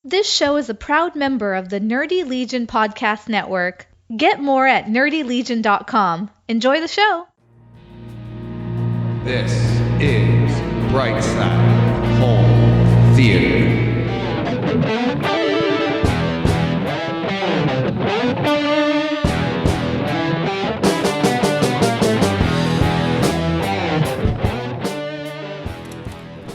This show is a proud member of the Nerdy Legion Podcast Network. Get more at nerdylegion.com. Enjoy the show. This is Brightside Home Theater.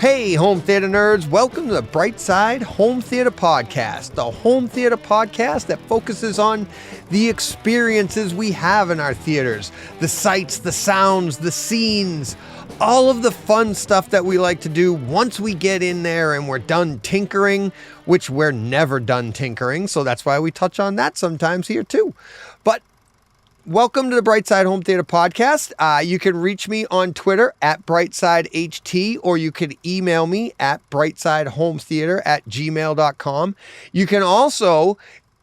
Hey, home theater nerds, welcome to the Brightside Home Theater Podcast, the home theater podcast that focuses on the experiences we have in our theaters, the sights, the sounds, the scenes, all of the fun stuff that we like to do once we get in there and we're done tinkering, which we're never done tinkering, so that's why we touch on that sometimes here too. But welcome to the Brightside Home Theater Podcast. You can reach me on Twitter at BrightsideHT, or you can email me at brightsidehometheater@gmail.com. You can also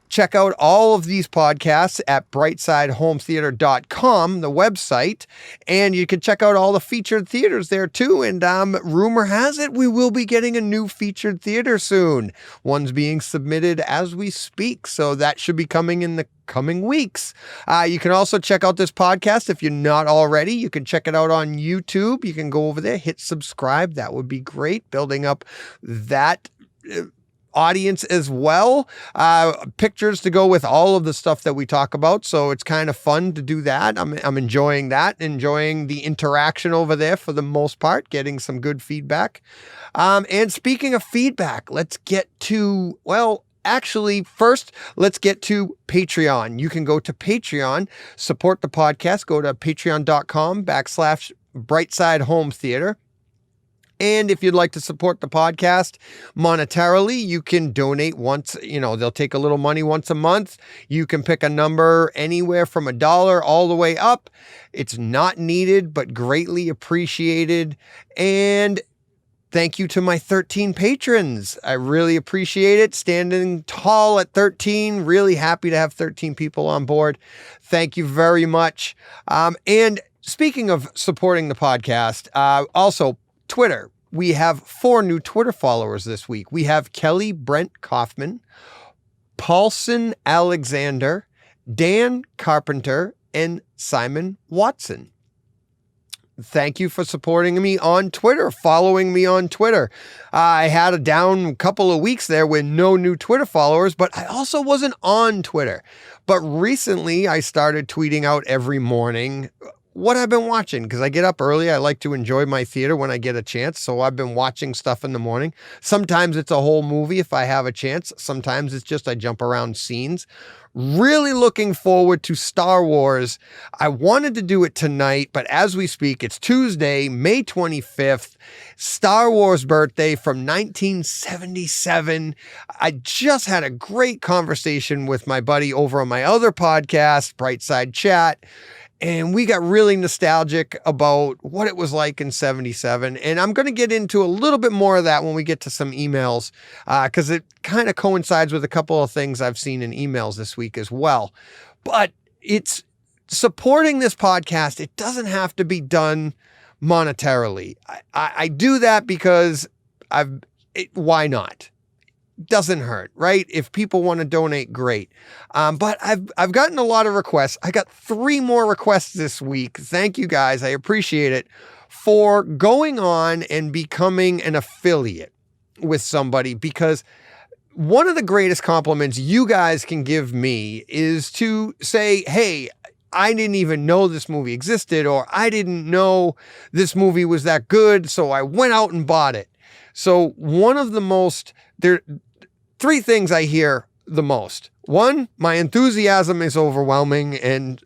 check out all of these podcasts at brightsidehometheater.com, the website, and you can check out all the featured theaters there too. And rumor has it we will be getting a new featured theater soon. One's being submitted as we speak, so that should be coming in the coming weeks. You can also check out this podcast if you're not already. You can check it out on YouTube. You can go over there, hit subscribe. That would be great. Building up that audience as well. Pictures to go with all of the stuff that we talk about. So it's kind of fun to do that. I'm enjoying that, enjoying the interaction over there for the most part, getting some good feedback. And speaking of feedback, let's get to, actually, first, let's get to Patreon. You can go to Patreon, support the podcast, go to patreon.com/Brightside Home Theater. And if you'd like to support the podcast monetarily, you can donate once, they'll take a little money once a month. You can pick a number anywhere from $1 all the way up. It's not needed, but greatly appreciated. And thank you to my 13 patrons. I really appreciate it. Standing tall at 13. Really happy to have 13 people on board. Thank you very much. And speaking of supporting the podcast, also Twitter. We have 4 new Twitter followers this week. We have Kelly Brent Kaufman, Paulsenalexander, Dan Carpenter, and Simon Watson. Thank you for supporting me on Twitter, following me on Twitter. I had a down couple of weeks there with no new Twitter followers, but I also wasn't on Twitter. But recently I started tweeting out every morning what I've been watching, because I get up early. I like to enjoy my theater when I get a chance. So I've been watching stuff in the morning. Sometimes it's a whole movie if I have a chance. Sometimes it's just I jump around scenes. Really looking forward to Star Wars. I wanted to do it tonight, but as we speak, it's Tuesday, May 25th, Star Wars birthday from 1977. I just had a great conversation with my buddy over on my other podcast, Brightside Chat. And we got really nostalgic about what it was like in 77. And I'm going to get into a little bit more of that when we get to some emails, because it kind of coincides with a couple of things I've seen in emails this week as well. But it's supporting this podcast. It doesn't have to be done monetarily. I do that because why not? Doesn't hurt, right? If people want to donate, great. But I've gotten a lot of requests. I got 3 more requests this week. Thank you guys. I appreciate it, for going on and becoming an affiliate with somebody, because one of the greatest compliments you guys can give me is to say, hey, I didn't even know this movie existed, or I didn't know this movie was that good, so I went out and bought it. So one of the most, there 3 things I hear the most. 1, my enthusiasm is overwhelming, and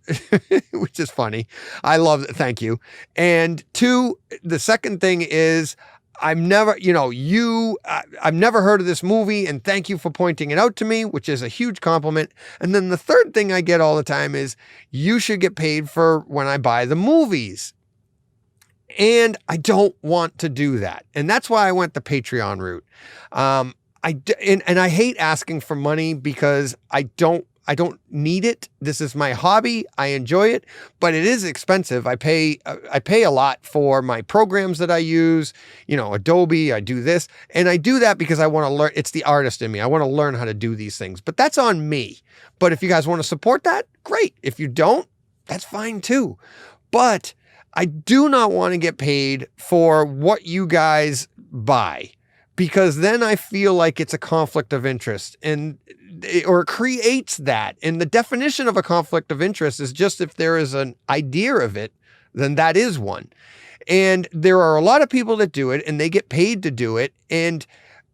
which is funny. I love it. Thank you. And 2, the second thing is I've never heard of this movie, and thank you for pointing it out to me, which is a huge compliment. And then the third thing I get all the time is you should get paid for when I buy the movies. And I don't want to do that. And that's why I went the Patreon route. I hate asking for money because I don't need it. This is my hobby. I enjoy it, but it is expensive. I pay a lot for my programs that I use, Adobe, I do this, and I do that because I want to learn. It's the artist in me. I want to learn how to do these things, but that's on me. But if you guys want to support that, great. If you don't, that's fine too. But I do not want to get paid for what you guys buy, because then I feel like it's a conflict of interest or it creates that. And the definition of a conflict of interest is just if there is an idea of it, then that is one. And there are a lot of people that do it and they get paid to do it.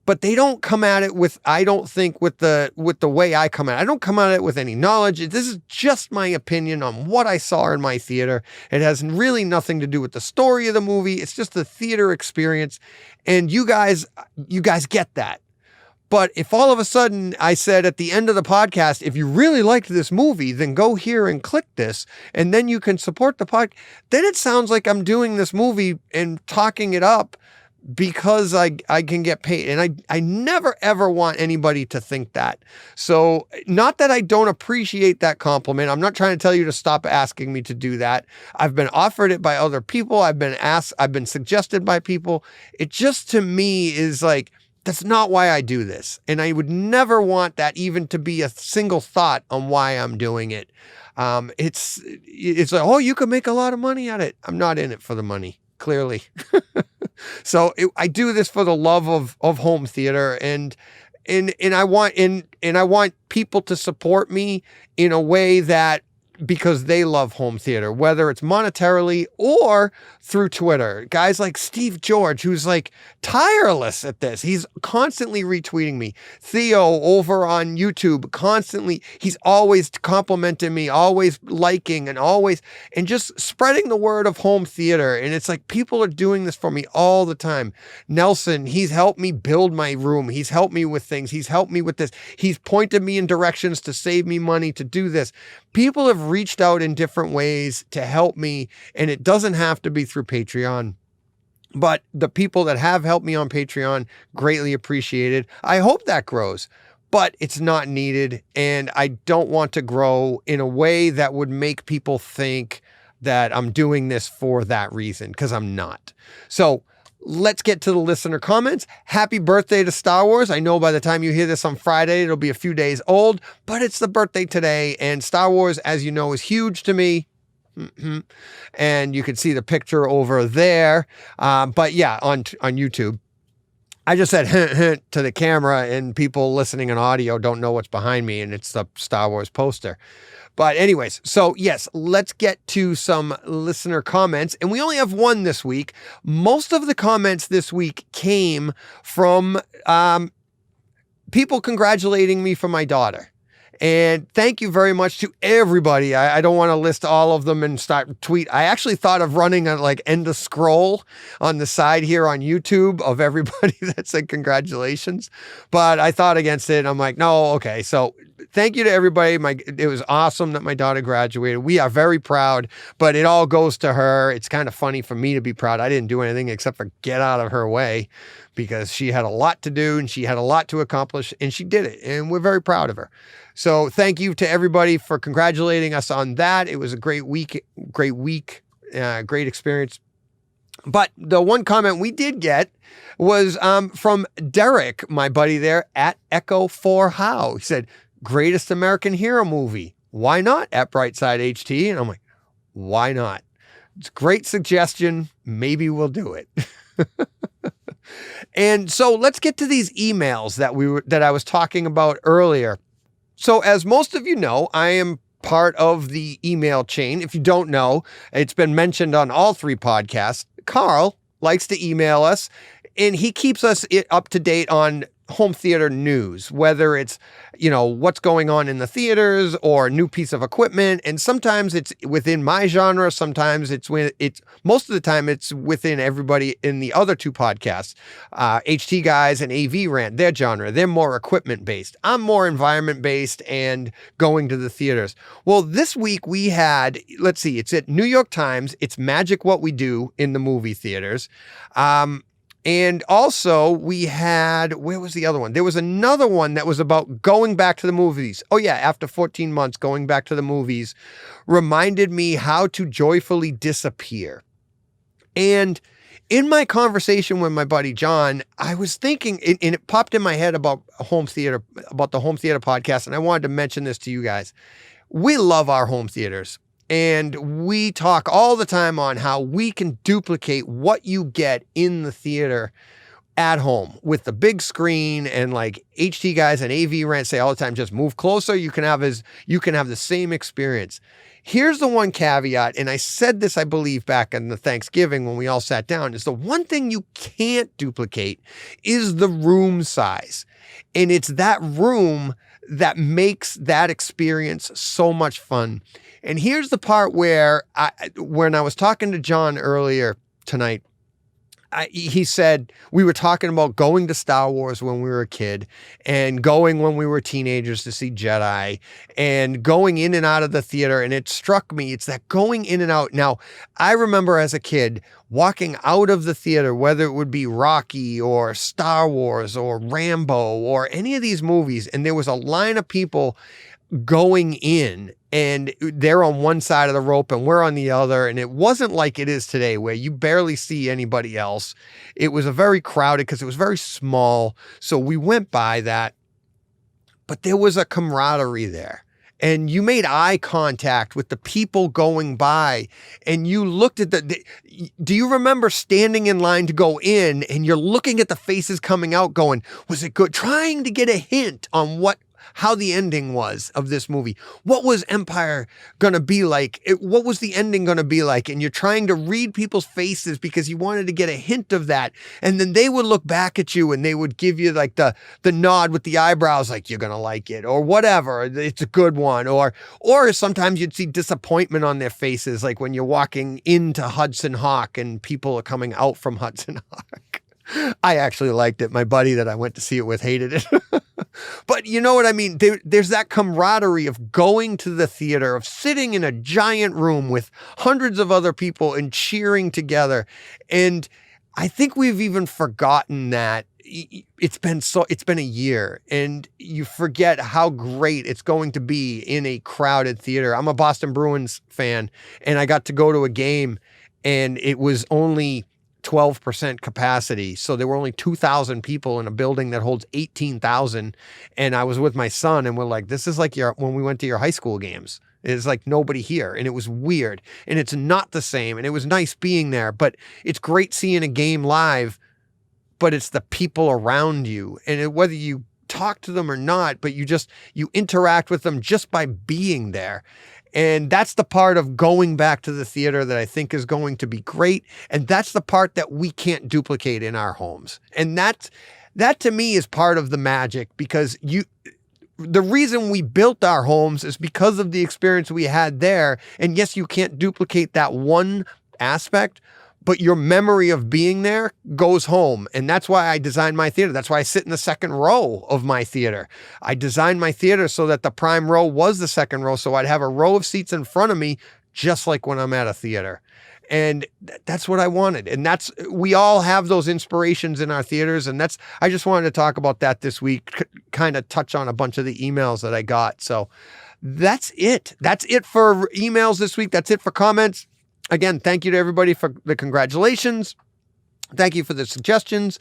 But they don't come at it with, I don't think with the way I come at it. I don't come at it with any knowledge. This is just my opinion on what I saw in my theater. It has really nothing to do with the story of the movie. It's just the theater experience. And you guys get that. But if all of a sudden I said at the end of the podcast, if you really liked this movie, then go here and click this, and then you can support the podcast, then it sounds like I'm doing this movie and talking it up because I can get paid. And I never, ever want anybody to think that. So not that I don't appreciate that compliment. I'm not trying to tell you to stop asking me to do that. I've been offered it by other people. I've been suggested by people. It just, to me, is like, that's not why I do this. And I would never want that even to be a single thought on why I'm doing it. It's like, oh, you can make a lot of money at it. I'm not in it for the money, clearly. So I do this for the love of home theater, and I want people to support me in a way that, because they love home theater, whether it's monetarily or through Twitter. Guys like Steve George, who's like tireless at this. He's constantly retweeting me. Theo over on YouTube, constantly, he's always complimenting me, always liking and just spreading the word of home theater. And it's like, people are doing this for me all the time. Nelson, he's helped me build my room. He's helped me with things. He's helped me with this. He's pointed me in directions to save me money to do this. People have reached out in different ways to help me, and it doesn't have to be through Patreon. But the people that have helped me on Patreon, greatly appreciated. I hope that grows, but it's not needed. And I don't want to grow in a way that would make people think that I'm doing this for that reason, because I'm not. So let's get to the listener comments. Happy birthday to Star Wars. I know by the time you hear this on Friday, it'll be a few days old, but it's the birthday today. And Star Wars, as you know, is huge to me. And you can see the picture over there. But yeah, on YouTube, I just said hint, hint to the camera, and people listening in audio don't know what's behind me, and it's the Star Wars poster. But anyways, so yes, let's get to some listener comments. And we only have one this week. Most of the comments this week came from people congratulating me for my daughter. And thank you very much to everybody. I don't want to list all of them and start tweet. I actually thought of running a end of scroll on the side here on YouTube of everybody that said congratulations, but I thought against it. I'm like, no, okay. So thank you to everybody. It was awesome that my daughter graduated. We are very proud, but it all goes to her. It's kind of funny for me to be proud. I didn't do anything except for get out of her way, because she had a lot to do and she had a lot to accomplish, and she did it. And we're very proud of her. So thank you to everybody for congratulating us on that. It was a great week, great experience. But the one comment we did get was from Derek, my buddy there at Echo 4 How. He said, greatest American hero movie. Why not at Brightside HT? And I'm like, why not? It's a great suggestion. Maybe we'll do it. And so let's get to these emails that I was talking about earlier. So as most of you know, I am part of the email chain. If you don't know, it's been mentioned on all 3 podcasts. Carl likes to email us, and he keeps us up to date on home theater news, whether it's, what's going on in the theaters or a new piece of equipment. And sometimes it's within my genre. Sometimes most of the time it's within everybody in the other 2 podcasts, HT Guys and AV Rant, their genre. They're more equipment based. I'm more environment based and going to the theaters. Well, this week we had, let's see, it's at New York Times. It's Magic What We Do in the movie theaters. And also we had, where was the other one? There was another one that was about going back to the movies. Oh yeah, after 14 months, going back to the movies reminded me how to joyfully disappear. And in my conversation with my buddy John, I was thinking, and it popped in my head about the Home Theater podcast, and I wanted to mention this to you guys. We love our home theaters. And we talk all the time on how we can duplicate what you get in the theater at home with the big screen, and like HT guys and AV Rent say all the time, just move closer. You can have the same experience. Here's the one caveat. And I said this, I believe, back in the Thanksgiving when we all sat down, is the one thing you can't duplicate is the room size. And it's that room that makes that experience so much fun. And here's the part where when I was talking to John earlier tonight, he said we were talking about going to Star Wars when we were a kid, and going when we were teenagers to see Jedi, and going in and out of the theater. And it struck me, it's that going in and out. Now, I remember as a kid walking out of the theater, whether it would be Rocky or Star Wars or Rambo or any of these movies, and there was a line of people going in, and they're on one side of the rope and we're on the other. And it wasn't like it is today where you barely see anybody else. It was a very crowded because it was very small. So we went by that, but there was a camaraderie there. And you made eye contact with the people going by, and you looked at do you remember standing in line to go in, and you're looking at the faces coming out going, was it good? Trying to get a hint on how the ending was of this movie. What was Empire going to be like? What was the ending going to be like? And you're trying to read people's faces because you wanted to get a hint of that. And then they would look back at you and they would give you like the nod with the eyebrows, like you're going to like it or whatever. It's a good one. Or sometimes you'd see disappointment on their faces, like when you're walking into Hudson Hawk and people are coming out from Hudson Hawk. I actually liked it. My buddy that I went to see it with hated it. But you know what I mean? There's that camaraderie of going to the theater, of sitting in a giant room with hundreds of other people and cheering together. And I think we've even forgotten that. It's been a year, and you forget how great it's going to be in a crowded theater. I'm a Boston Bruins fan, and I got to go to a game, and it was only 12% capacity. So there were only 2,000 people in a building that holds 18,000. And I was with my son, and we're like, this is like when we went to your high school games. It's like nobody here. And it was weird, and it's not the same. And it was nice being there, but it's great seeing a game live, but it's the people around you. And whether you talk to them or not, but you interact with them just by being there. And that's the part of going back to the theater that I think is going to be great. And that's the part that we can't duplicate in our homes. And that to me is part of the magic, because the reason we built our homes is because of the experience we had there. And yes, you can't duplicate that one aspect, but your memory of being there goes home. And that's why I designed my theater. That's why I sit in the second row of my theater. I designed my theater so that the prime row was the second row. So I'd have a row of seats in front of me, just like when I'm at a theater. And that's what I wanted. And we all have those inspirations in our theaters. And I just wanted to talk about that this week, kind of touch on a bunch of the emails that I got. So that's it. That's it for emails this week. That's it for comments. Again, thank you to everybody for the congratulations. Thank you for the suggestions.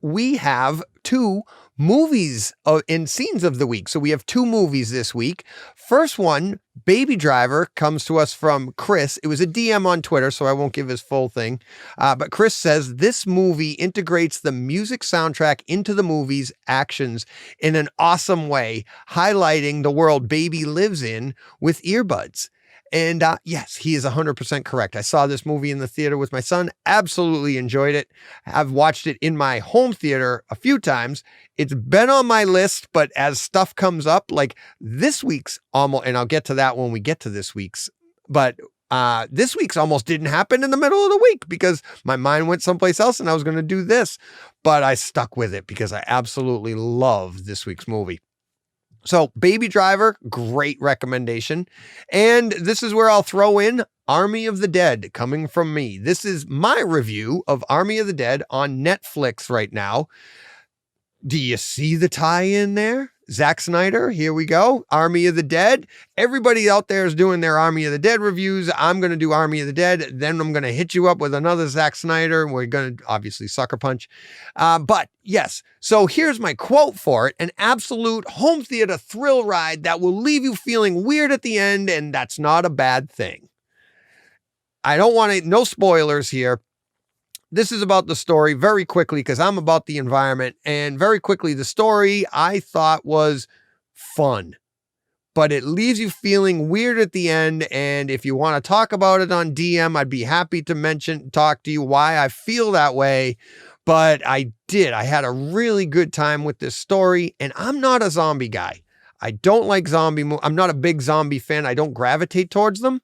We have 2 movies and scenes of the week. So we have 2 movies this week. First one, Baby Driver, comes to us from Chris. It was a DM on Twitter, so I won't give his full thing. But Chris says, this movie integrates the music soundtrack into the movie's actions in an awesome way, highlighting the world Baby lives in with earbuds. And yes, he is 100% correct. I saw this movie in the theater with my son. Absolutely enjoyed it. I've watched it in my home theater a few times. It's been on my list, but as stuff comes up, like this week's almost, and I'll get to that when we get to this week's, but this week's almost didn't happen in the middle of the week because my mind went someplace else and I was going to do this, but I stuck with it because I absolutely love this week's movie. So Baby Driver, great recommendation. And this is where I'll throw in Army of the Dead coming from me. This is my review of Army of the Dead on Netflix right now. Do you see the tie-in there? Zack Snyder, here we go. Army of the Dead. Everybody out there is doing their Army of the Dead reviews. I'm going to do Army of the Dead. Then I'm going to hit you up with another Zack Snyder. We're going to obviously sucker punch. But yes, so here's my quote for it. An absolute home theater thrill ride that will leave you feeling weird at the end, and that's not a bad thing. I don't want to, no spoilers here. This is about the story very quickly because I'm about the environment, and very quickly, the story I thought was fun, but it leaves you feeling weird at the end. And if you want to talk about it on DM, I'd be happy to talk to you why I feel that way. But I had a really good time with this story, and I'm not a zombie guy. I don't like zombie movies. I'm not a big zombie fan. I don't gravitate towards them,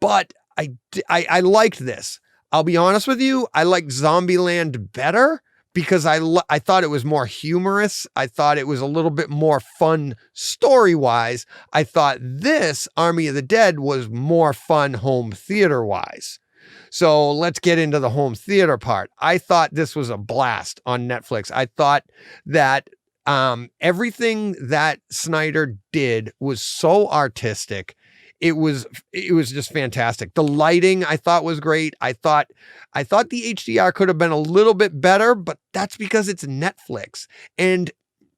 but I liked this. I'll be honest with you, I like Zombieland better because I thought it was more humorous. I thought it was a little bit more fun story-wise. I thought this, Army of the Dead, was more fun home theater-wise. So let's get into the home theater part. I thought this was a blast on Netflix. I thought that everything that Snyder did was so artistic. It was just fantastic. The lighting I thought was great. I thought the HDR could have been a little bit better, but that's because it's Netflix. And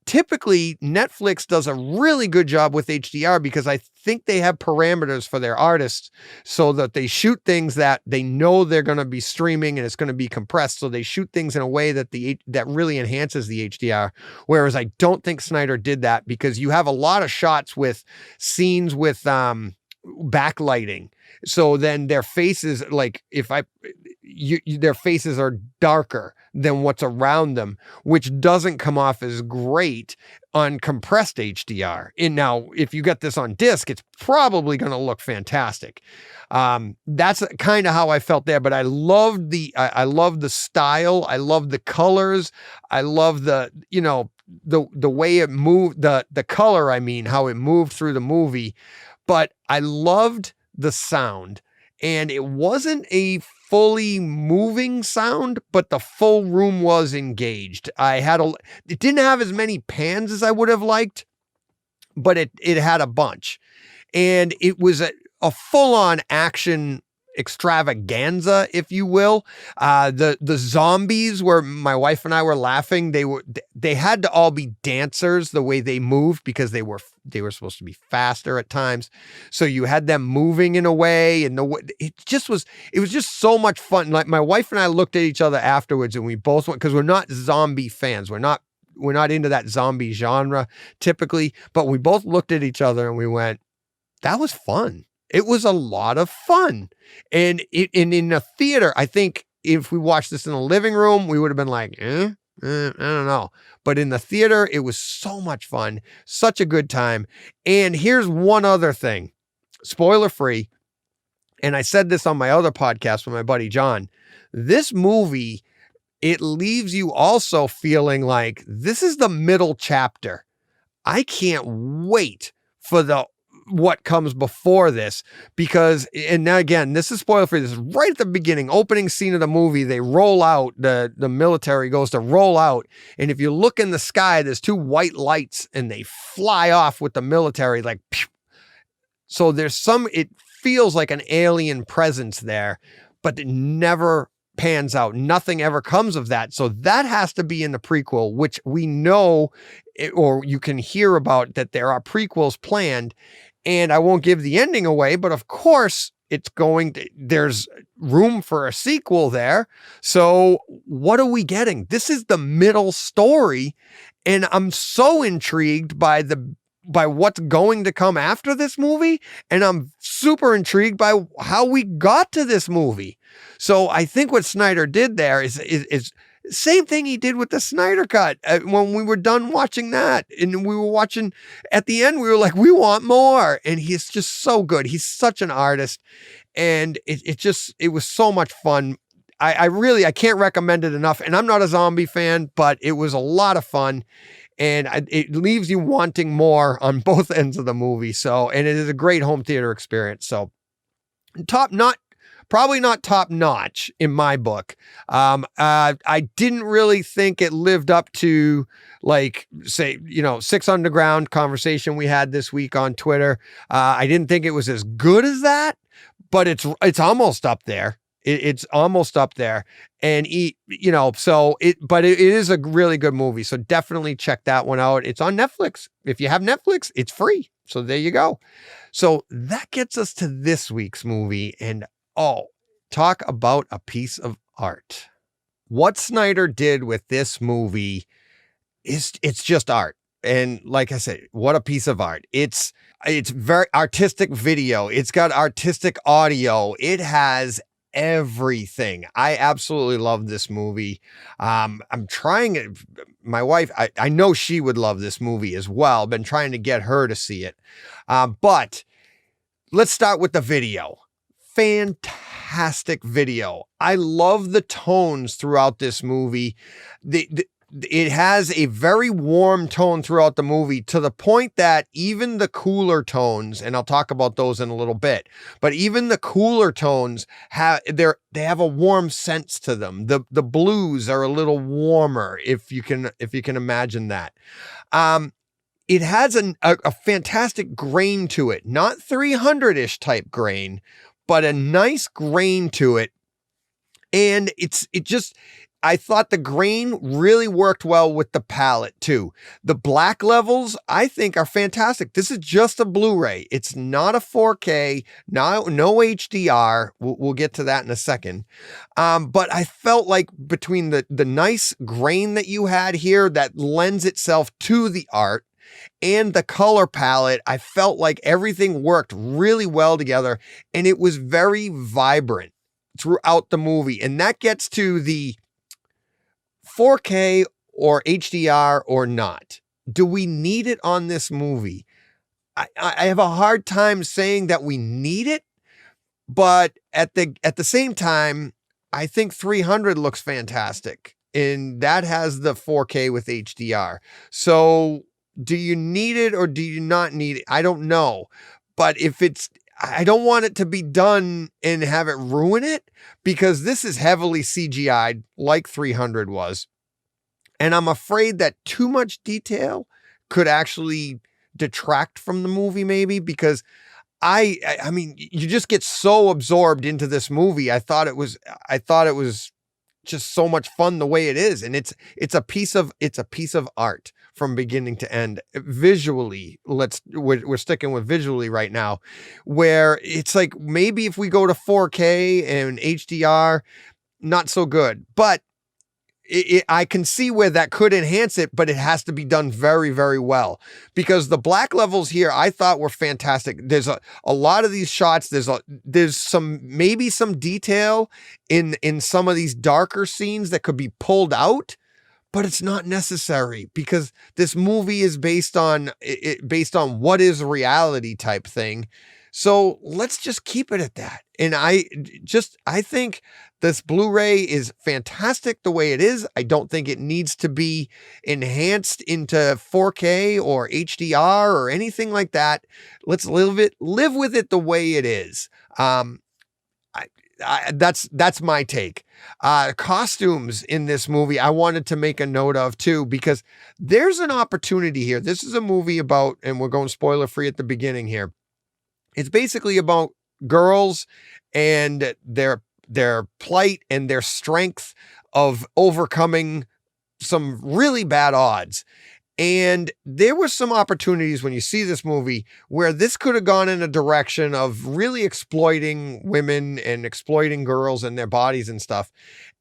typically Netflix does a really good job with HDR because I think they have parameters for their artists so that they shoot things that they know they're going to be streaming and it's going to be compressed. So they shoot things in a way that that really enhances the HDR. Whereas I don't think Snyder did that because you have a lot of shots with scenes with, backlighting. So then their faces, like their faces are darker than what's around them, which doesn't come off as great on compressed HDR. And now if you get this on disc, it's probably going to look fantastic. That's kind of how I felt there, but I loved the style. I love the colors. I love the way it moved, the color, how it moved through the movie. But I loved the sound, and it wasn't a fully moving sound, but the full room was engaged. It didn't have as many pans as I would have liked, but it had a bunch, and it was a full-on action extravaganza, if you will. The zombies, where my wife and I were laughing, they had to all be dancers the way they moved because they were supposed to be faster at times. So you had them moving in a way, and it was just so much fun. Like my wife and I looked at each other afterwards, and we both went, because we're not zombie fans. We're not into that zombie genre typically, but we both looked at each other and we went, that was fun. It was a lot of fun. And in a theater, I think if we watched this in a living room, we would have been like, I don't know. But in the theater, it was so much fun. Such a good time. And here's one other thing, spoiler free. And I said this on my other podcast with my buddy John. This movie, it leaves you also feeling like this is the middle chapter. I can't wait for what comes before this, because, and now again, this is spoiler free. This is right at the beginning, opening scene of the movie. They roll out, the military goes to roll out. And if you look in the sky, there's two white lights and they fly off with the military, like, pew. So it feels like an alien presence there, but it never pans out. Nothing ever comes of that. So that has to be in the prequel, which we know, or you can hear about, that there are prequels planned. And I won't give the ending away, but of course there's room for a sequel there. So what are we getting? This is the middle story. And I'm so intrigued by what's going to come after this movie. And I'm super intrigued by how we got to this movie. So I think what Snyder did there is same thing he did with the Snyder Cut. When we were done watching that, and we were watching at the end, we were like, we want more. And he's just so good. He's such an artist. And it was so much fun. I can't recommend it enough. And I'm not a zombie fan, but it was a lot of fun. and it leaves you wanting more on both ends of the movie. So, and it is a great home theater experience. So probably not top notch in my book. I didn't really think it lived up to, like, say, Six Underground conversation we had this week on Twitter. I didn't think it was as good as that, but it's almost up there. It's almost up there, and but it is a really good movie. So definitely check that one out. It's on Netflix. If you have Netflix, it's free. So there you go. So that gets us to this week's movie, and talk about a piece of art. What Snyder did with this movie it's just art. And like I said, what a piece of art. It's very artistic video. It's got artistic audio. It has everything. I absolutely love this movie. I'm trying it. My wife, I know she would love this movie as well. I've been trying to get her to see it. But let's start with the video. Fantastic video. I love the tones throughout this movie. It has a very warm tone throughout the movie, to the point that even the cooler tones, and I'll talk about those in a little bit, but even the cooler tones they have a warm sense to them. The blues are a little warmer, if you can imagine that. It has a fantastic grain to it, not 300-ish type grain, but a nice grain to it. And I thought the grain really worked well with the palette too. The black levels, I think, are fantastic. This is just a Blu-ray. It's not a 4K, no HDR. We'll get to that in a second. But I felt like between the nice grain that you had here that lends itself to the art and the color palette, I felt like everything worked really well together, and it was very vibrant throughout the movie. And that gets to the 4K or HDR or not. Do we need it on this movie? I have a hard time saying that we need it, but at the same time, I think 300 looks fantastic, and that has the 4K with HDR. So do you need it or do you not need it? I don't know. But I don't want it to be done and have it ruin it, because this is heavily CGI'd like 300 was. And I'm afraid that too much detail could actually detract from the movie, maybe, because I mean, you just get so absorbed into this movie. I thought it was just so much fun the way it is. And it's a piece of art from beginning to end. Visually, we're sticking with visually right now, where it's like, maybe if we go to 4K and HDR, not so good, but I can see where that could enhance it, but it has to be done very, very well, because the black levels here I thought were fantastic. There's a lot of these shots. There's some detail in some of these darker scenes that could be pulled out, but it's not necessary, because this movie is based on what is reality type thing. So let's just keep it at that. And I think this Blu-ray is fantastic the way it is. I don't think it needs to be enhanced into 4K or HDR or anything like that. Let's live with it the way it is. That's my take. Costumes in this movie, I wanted to make a note of too, because there's an opportunity here. This is a movie about, and we're going spoiler free at the beginning here. It's basically about girls and their plight and their strength of overcoming some really bad odds. And there were some opportunities when you see this movie where this could have gone in a direction of really exploiting women and exploiting girls and their bodies and stuff.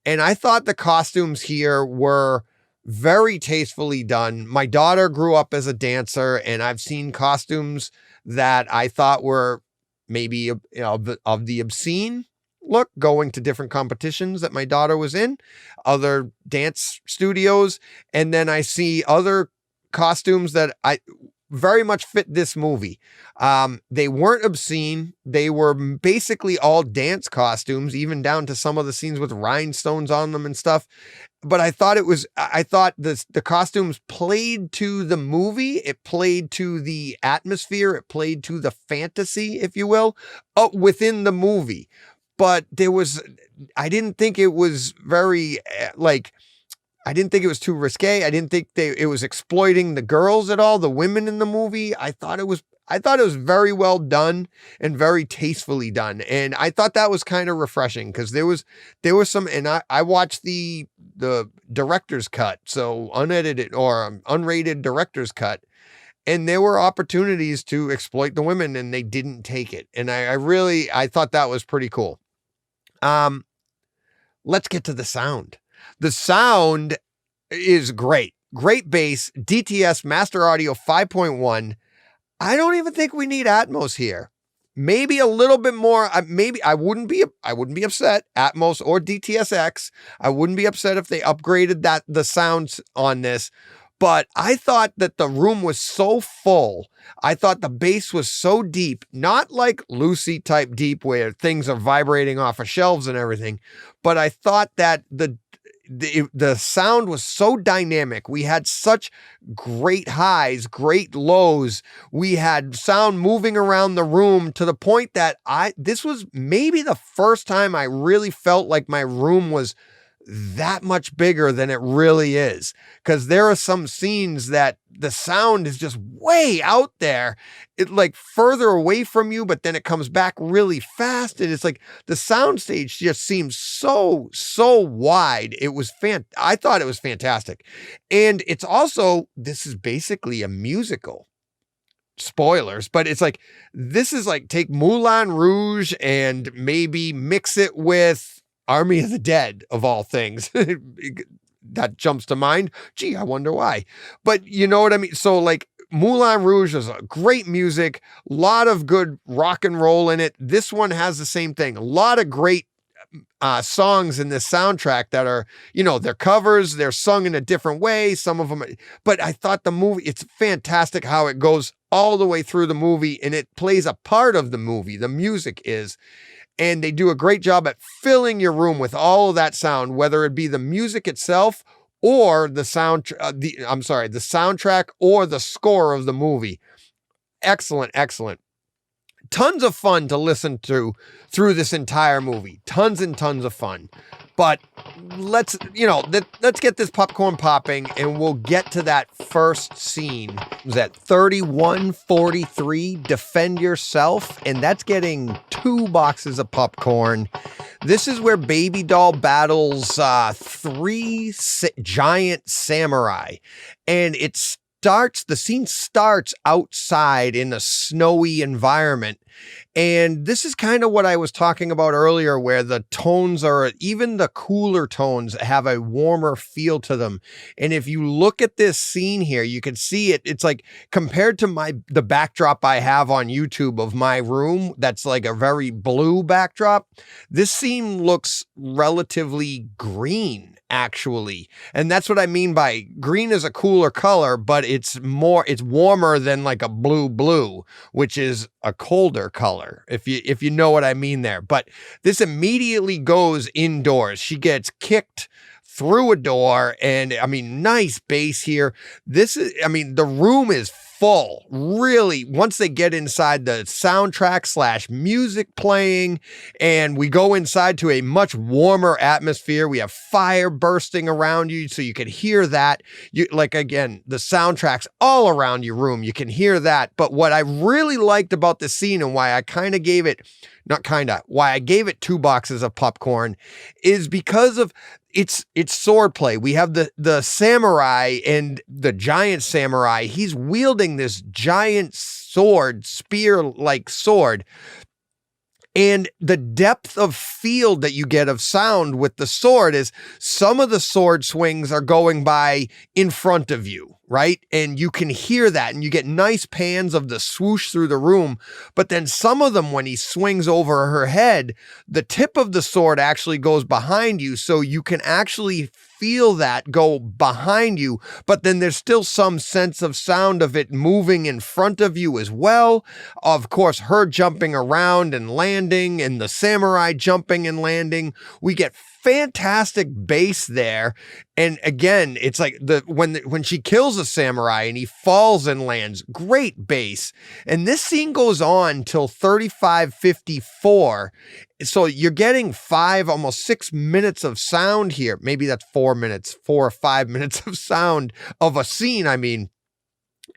And I thought the costumes here were very tastefully done. My daughter grew up as a dancer, and I've seen costumes that I thought were maybe of the obscene look, going to different competitions that my daughter was in, other dance studios. And then I see other costumes that I very much fit this movie. They weren't obscene. They were basically all dance costumes, even down to some of the scenes with rhinestones on them and stuff. but I thought the costumes played to the movie. It played to the atmosphere. It played to the fantasy, if you will, within the movie. But I didn't think it was very, I didn't think it was too risque. I didn't think it was exploiting the girls at all, the women in the movie. I thought it was very well done and very tastefully done. And I thought that was kind of refreshing because there was some, and I watched the director's cut, so unedited or unrated director's cut. And there were opportunities to exploit the women and they didn't take it. And I thought that was pretty cool. Let's get to the sound. The sound is great. Great bass, DTS Master Audio 5.1. I don't even think we need Atmos here. Maybe a little bit more. Maybe I wouldn't be upset, Atmos or DTSX. I wouldn't be upset if they upgraded the sounds on this. But I thought that the room was so full. I thought the bass was so deep, not like Lucy type deep where things are vibrating off of shelves and everything. But I thought that the sound was so dynamic. We had such great highs, great lows. We had sound moving around the room to the point that this was maybe the first time I really felt like my room was that much bigger than it really is. Because there are some scenes that the sound is just way out there. It like further away from you, but then it comes back really fast. And it's like the soundstage just seems so wide. I thought it was fantastic. And it's also, this is basically a musical. Spoilers, but it's like, this is like take Moulin Rouge and maybe mix it with Army of the Dead, of all things. That jumps to mind. Gee, I wonder why. But you know what I mean? So like Moulin Rouge is a great music, a lot of good rock and roll in it. This one has the same thing. A lot of great songs in this soundtrack that are, they're covers, they're sung in a different way. Some of them, but I thought the movie, it's fantastic how it goes all the way through the movie and it plays a part of the movie. The music is. And they do a great job at filling your room with all of that sound, whether it be the music itself or the soundtrack or the score of the movie. Excellent, excellent. Tons of fun to listen to through this entire movie. Tons and tons of fun. But let's get this popcorn popping and we'll get to that first scene. It was at 3143, Defend Yourself, and that's getting 2 boxes of popcorn. This is where Baby Doll battles 3 giant samurai, and the scene starts outside in a snowy environment. And this is kind of what I was talking about earlier, where the tones are, even the cooler tones have a warmer feel to them. And if you look at this scene here, you can see it. It's like compared to the backdrop I have on YouTube of my room, that's like a very blue backdrop. This scene looks relatively green, actually. And that's what I mean by green is a cooler color, but it's warmer than like a blue, which is a colder color, if you know what I mean there. But this immediately goes indoors. She gets kicked through a door, and I mean, nice bass here. The room is full, really. Once they get inside, the soundtrack / music playing, and we go inside to a much warmer atmosphere. We have fire bursting around you, so you can hear that. Again, the soundtrack's all around your room. You can hear that. But what I really liked about the scene and why I gave it 2 boxes of popcorn is because of it's swordplay. We have the samurai and the giant samurai. He's wielding this giant spear-like sword. And the depth of field that you get of sound with the sword is some of the sword swings are going by in front of you, right? And you can hear that and you get nice pans of the swoosh through the room. But then some of them, when he swings over her head, the tip of the sword actually goes behind you. So you can actually feel that go behind you, but then there's still some sense of sound of it moving in front of you as well. Of course, her jumping around and landing and the samurai jumping and landing. We get fantastic bass there. And again, it's like when she kills a samurai and he falls and lands, great bass. And this scene goes on till 35:54. So you're getting 5, almost 6 minutes of sound here. Maybe that's 4 minutes, 4 or 5 minutes of sound of a scene. I mean,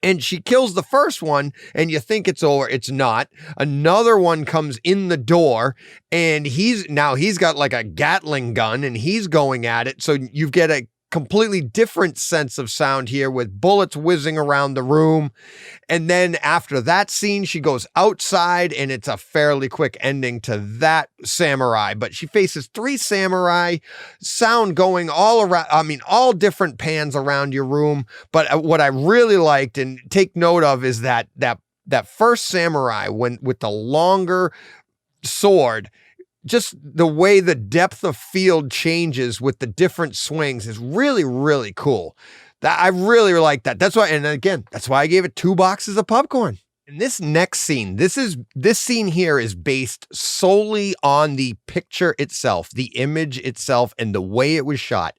and she kills the first one and you think it's over. It's not. Another one comes in the door and he's got like a Gatling gun and he's going at it. So you get a completely different sense of sound here with bullets whizzing around the room. And then after that scene, she goes outside and it's a fairly quick ending to that samurai, but she faces 3 samurai, sound going all around. I mean, all different pans around your room. But what I really liked and take note of is that first samurai with the longer sword, just the way the depth of field changes with the different swings is really, really cool. I really like that. That's why, and again, that's why I gave it 2 boxes of popcorn. And this next scene, this scene here is based solely on the picture itself, the image itself, and the way it was shot.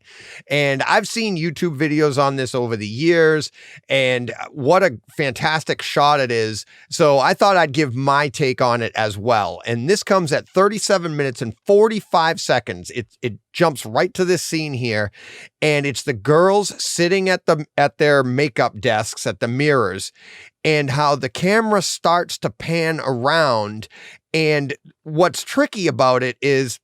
And I've seen YouTube videos on this over the years, and what a fantastic shot it is. So I thought I'd give my take on it as well. And this comes at 37 minutes and 45 seconds. It jumps right to this scene here, and it's the girls sitting at their makeup desks at the mirrors, and how the camera starts to pan around. And what's tricky about it is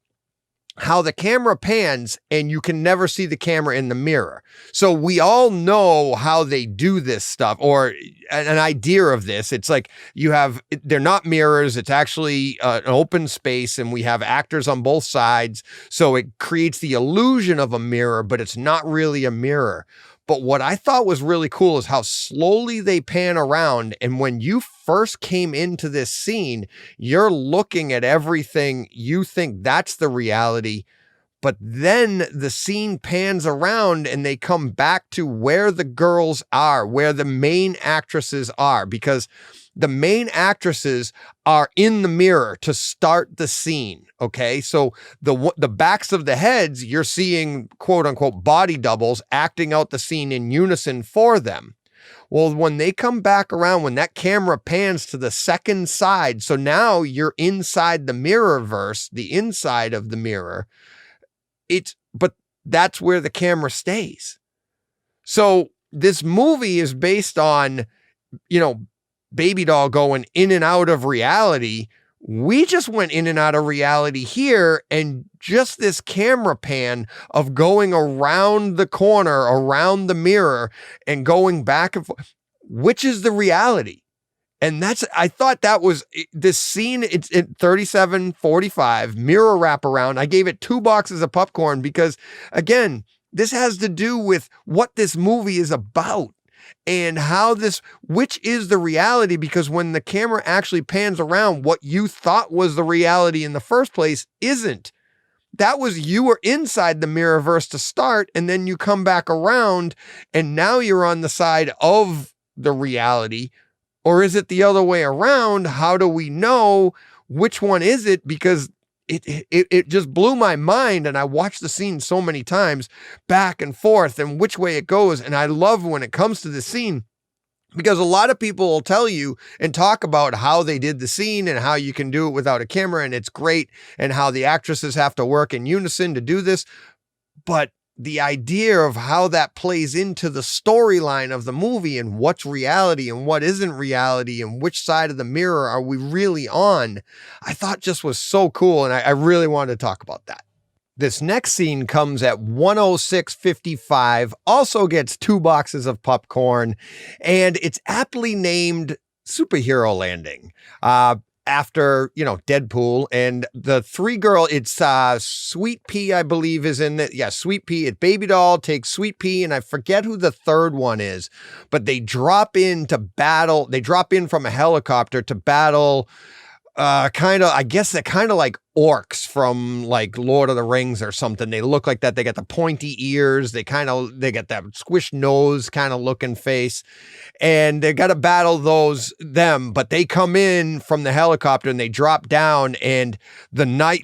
how the camera pans and you can never see the camera in the mirror. So we all know how they do this stuff, or an idea of this. It's like they're not mirrors. It's actually an open space and we have actors on both sides. So it creates the illusion of a mirror, but it's not really a mirror. But what I thought was really cool is how slowly they pan around. And when you first came into this scene, you're looking at everything. You think that's the reality. But then the scene pans around and they come back to where the girls are, where the main actresses are, because the main actresses are in the mirror to start the scene. Okay. So the backs of the heads, you're seeing quote unquote body doubles acting out the scene in unison for them. Well, when they come back around, when that camera pans to the second side, so now you're inside the mirror verse, the inside of the mirror, but that's where the camera stays. So this movie is based on, Baby doll going in and out of reality. We just went in and out of reality here, and just this camera pan of going around the corner, around the mirror, and going back and forth. Which is the reality? And I thought that was this scene. It's at 37:45 mirror wraparound. I gave it 2 boxes of popcorn because, again, this has to do with what this movie is about. And which is the reality, because when the camera actually pans around, what you thought was the reality in the first place isn't. That was, you were inside the mirrorverse to start, and then you come back around, and now you're on the side of the reality. Or is it the other way around? How do we know which one is it? Because it just blew my mind, and I watched the scene so many times back and forth and which way it goes. And I love when it comes to the scene, because a lot of people will tell you and talk about how they did the scene and how you can do it without a camera, and it's great, and how the actresses have to work in unison to do this. But the idea of how that plays into the storyline of the movie, and what's reality and what isn't reality, and which side of the mirror are we really on, I thought just was so cool. And I really wanted to talk about that. This next scene comes at 106:55, also gets 2 boxes of popcorn, and it's aptly named Superhero Landing. After, Deadpool, and the 3 girl, it's Sweet Pea, I believe, is in it. Yeah, Sweet Pea. It's Baby doll takes Sweet Pea, and I forget who the third one is, but they drop in to battle. They drop in from a helicopter to battle I guess they're kind of like orcs from like Lord of the Rings or something. They look like that. They got the pointy ears. They got that squished nose kind of looking face, and they got to battle them, but they come in from the helicopter and they drop down, and the nice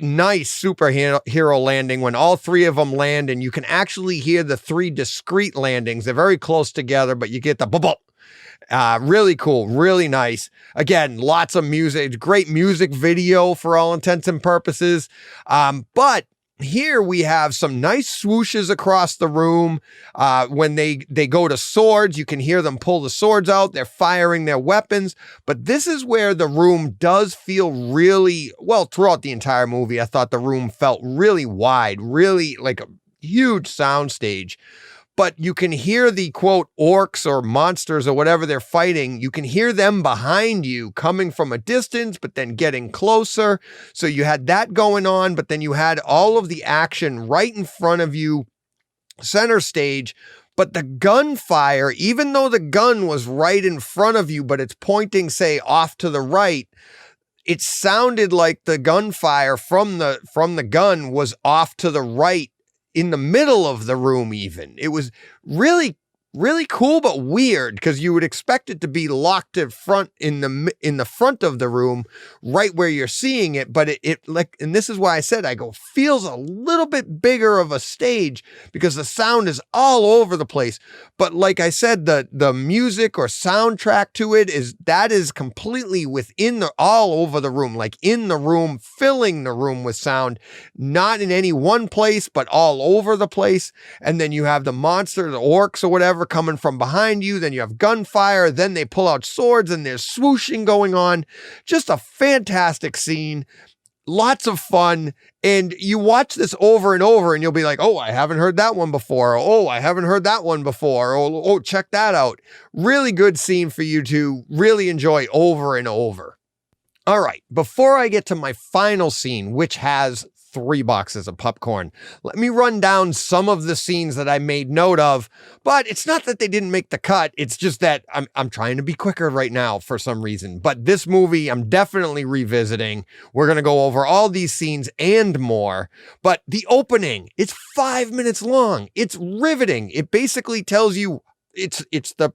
superhero landing when all three of them land, and you can actually hear the three discrete landings. They're very close together, but you get the bubble. Really cool, really nice. Again, lots of music, great music video for all intents and purposes. But here we have some nice swooshes across the room. When they go to swords, you can hear them pull the swords out. They're firing their weapons. But this is where the room does feel really, well, throughout the entire movie, I thought the room felt really wide, really like a huge soundstage. But you can hear the, quote, orcs or monsters or whatever they're fighting. You can hear them behind you coming from a distance, but then getting closer. So you had that going on, but then you had all of the action right in front of you, center stage. But the gunfire, even though the gun was right in front of you, but it's pointing, say, off to the right, it sounded like the gunfire from the gun was off to the right, in the middle of the room even. It was really, really cool, but weird, because you would expect it to be locked in the front of the room, right where you're seeing it. But it like, and this is why I said, feels a little bit bigger of a stage, because the sound is all over the place. But like I said, the music or soundtrack to it is completely all over the room, like in the room, filling the room with sound, not in any one place, but all over the place. And then you have the monster, the orcs or whatever, coming from behind you. Then you have gunfire. Then they pull out swords and there's swooshing going on. Just a fantastic scene. Lots of fun. And you watch this over and over and you'll be like, oh, I haven't heard that one before. Oh, I haven't heard that one before. Oh, check that out. Really good scene for you to really enjoy over and over. All right. Before I get to my final scene, which has 3 boxes of popcorn, let me run down some of the scenes that I made note of, but it's not that they didn't make the cut. It's just that I'm trying to be quicker right now for some reason, but this movie I'm definitely revisiting. We're going to go over all these scenes and more, but the opening, it's 5 minutes long. It's riveting. It basically tells you it's the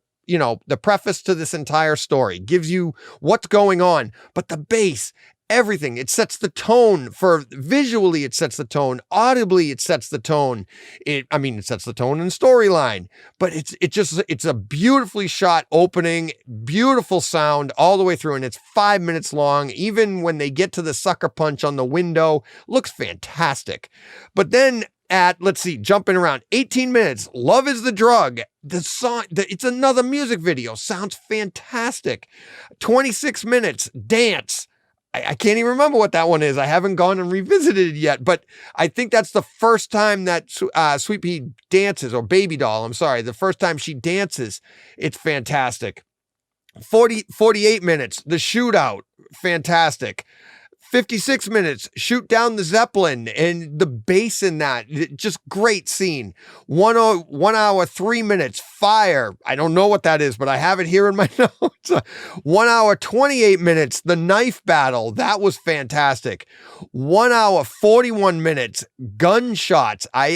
preface to this entire story, gives you what's going on, but the base, everything. It sets the tone visually. It sets the tone audibly. It sets the tone. It sets the tone in storyline, but it's a beautifully shot opening, beautiful sound all the way through. And it's 5 minutes long. Even when they get to the sucker punch on the window, looks fantastic. But then jumping around 18 minutes, Love is the Drug. The song, it's another music video. Sounds fantastic. 26 minutes, Dance. I can't even remember what that one is. I haven't gone and revisited it yet, but I think that's the first time that Sweet Pea dances, or Baby Doll, I'm sorry, the first time she dances. It's fantastic. 48 minutes, The Shootout, fantastic. 56 minutes, Shoot Down the Zeppelin, and the bass in that, just great scene. 1 hour, 3 minutes, Fire. I don't know what that is, but I have it here in my notes. 1 hour, 28 minutes, The Knife Battle. That was fantastic. 1 hour, 41 minutes, Gunshots. I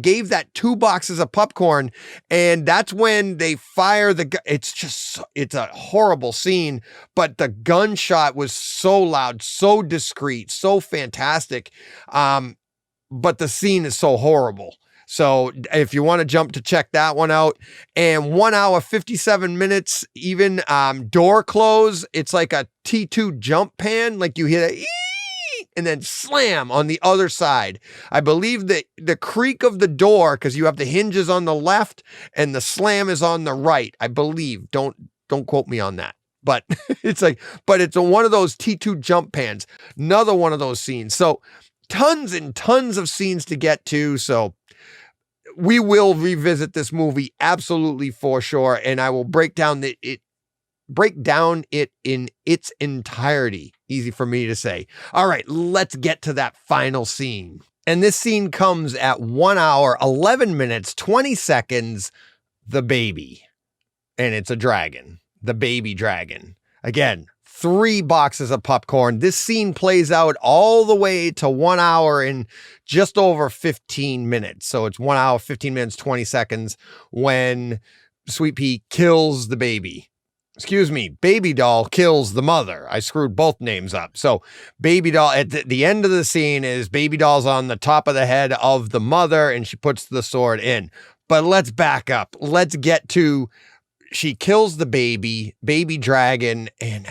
gave that 2 boxes of popcorn, and that's when they fire the gun. It's a horrible scene, but the gunshot was so loud, so discreet, so fantastic. But the scene is so horrible. So if you want to jump to check that one out. And 1 hour, 57 minutes, even Door Close. It's like a T2 jump pan, like you hear that and then slam on the other side. I believe that the creak of the door, because you have the hinges on the left and the slam is on the right, I believe. Don't quote me on that. But it's one of those T2 jump pans. Another one of those scenes. So tons and tons of scenes to get to. So we will revisit this movie absolutely for sure. And I will break down it in its entirety. Easy for me to say. All right, let's get to that final scene. And this scene comes at 1 hour, 11 minutes, 20 seconds, The Baby. And it's a dragon. The baby dragon. Again, 3 boxes of popcorn. This scene plays out all the way to 1 hour and just over 15 minutes. So it's 1 hour, 15 minutes, 20 seconds when Sweet Pea kills the baby. Excuse me, Baby Doll kills the mother. I screwed both names up. So Baby Doll, at the end of the scene is Baby Doll's on the top of the head of the mother and she puts the sword in. But let's back up. Let's get to, she kills the baby dragon, and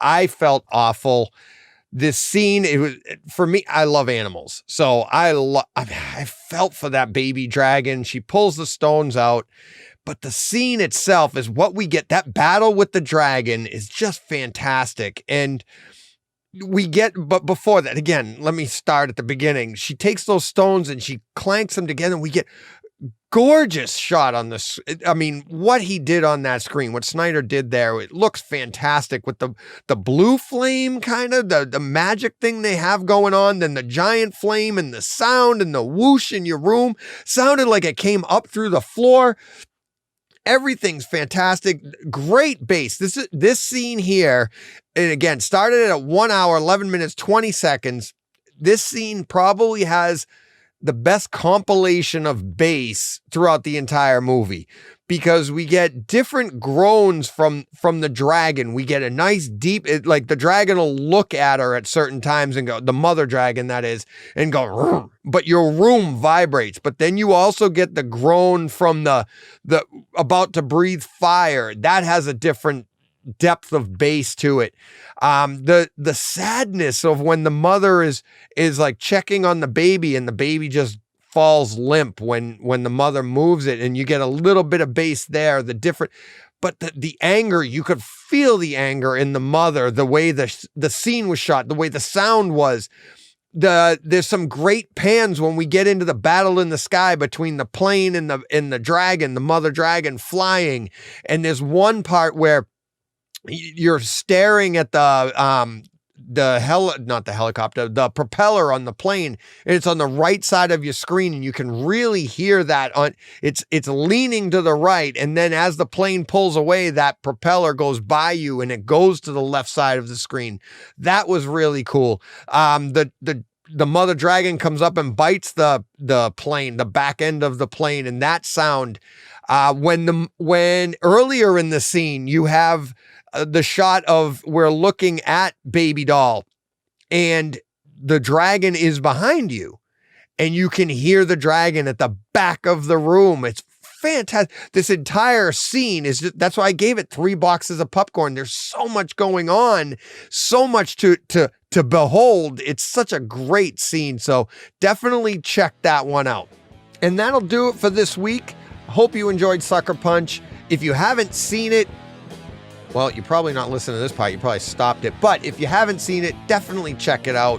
I felt awful. This scene, it was, for me, I love animals. So I felt for that baby dragon. She pulls the stones out. But the scene itself is what we get. That battle with the dragon is just fantastic. And but before that, again, let me start at the beginning. She takes those stones and she clanks them together, and we get gorgeous shot on this. I mean, what he did on that screen, what Snyder did there, it looks fantastic with the blue flame, kind of the magic thing they have going on, then the giant flame and the sound and the whoosh in your room sounded like it came up through the floor. Everything's fantastic. Great bass. This scene here, and again, started at 1 hour, 11 minutes, 20 seconds. This scene probably has the best compilation of bass throughout the entire movie, because we get different groans from the dragon. We get a nice deep, like the dragon will look at her at certain times and go, the mother dragon that is, and go, "Rrr," but your room vibrates. But then you also get the groan from the about to breathe fire. That has a different depth of bass to it. The sadness of when the mother is like checking on the baby and the baby just falls limp when the mother moves it, and you get a little bit of bass there. But the anger, you could feel the anger in the mother, the way the scene was shot, the way the sound was. There's some great pans when we get into the battle in the sky between the plane and the dragon, the mother dragon flying. And there's one part where you're staring at the propeller on the plane, and it's on the right side of your screen, and you can really hear that it's leaning to the right. And then as the plane pulls away, that propeller goes by you and it goes to the left side of the screen. That was really cool. The mother dragon comes up and bites the plane, the back end of the plane, and that sound, when earlier in the scene, you have the shot of we're looking at Baby Doll and the dragon is behind you and you can hear the dragon at the back of the room. It's fantastic. This entire scene that's why I gave it 3 boxes of popcorn. There's so much going on, so much to behold. It's such a great scene. So definitely check that one out. And that'll do it for this week. Hope you enjoyed Sucker Punch. If you haven't seen it, well, you're probably not listening to this part. You probably stopped it. But if you haven't seen it, definitely check it out.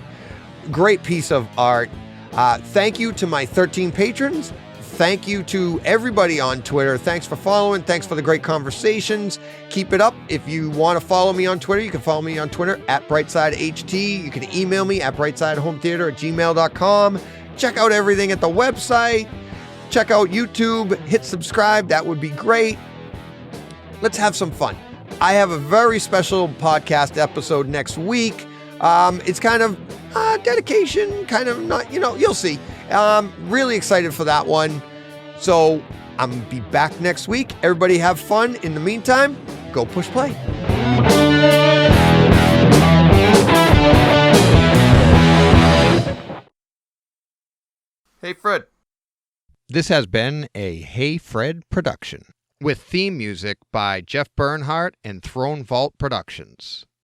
Great piece of art. Thank you to my 13 patrons. Thank you to everybody on Twitter. Thanks for following. Thanks for the great conversations. Keep it up. If you want to follow me on Twitter, you can follow me on Twitter at BrightSideHT. You can email me at BrightsideHomeTheater@gmail.com. Check out everything at the website. Check out YouTube. Hit subscribe. That would be great. Let's have some fun. I have a very special podcast episode next week. It's kind of dedication, kind of not, you'll see. Really excited for that one. So I'm going to be back next week. Everybody have fun. In the meantime, go push play. Hey, Fred. This has been a Hey Fred production, with theme music by Jeff Bernhardt and Throne Vault Productions.